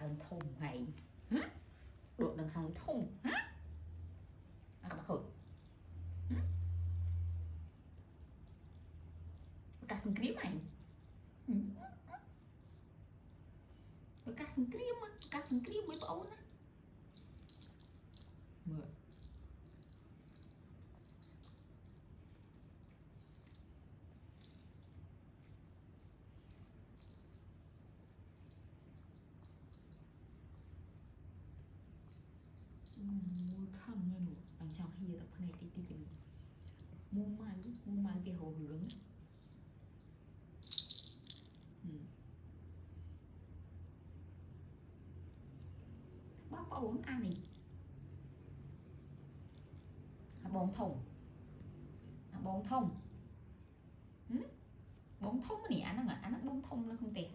hơn thùng hay độ đằng hơn thùng hả các bạn khổ cả sừng kiếm này cả sừng kiếm mới bổ nè mưa khăm lên nụ đằng trong hia tập này tí tí tí mua mai về hồ hướng bác bảo bốn ăn này bóng thông bóng thông bóng thông này ăn nó bóng thông nó không tệ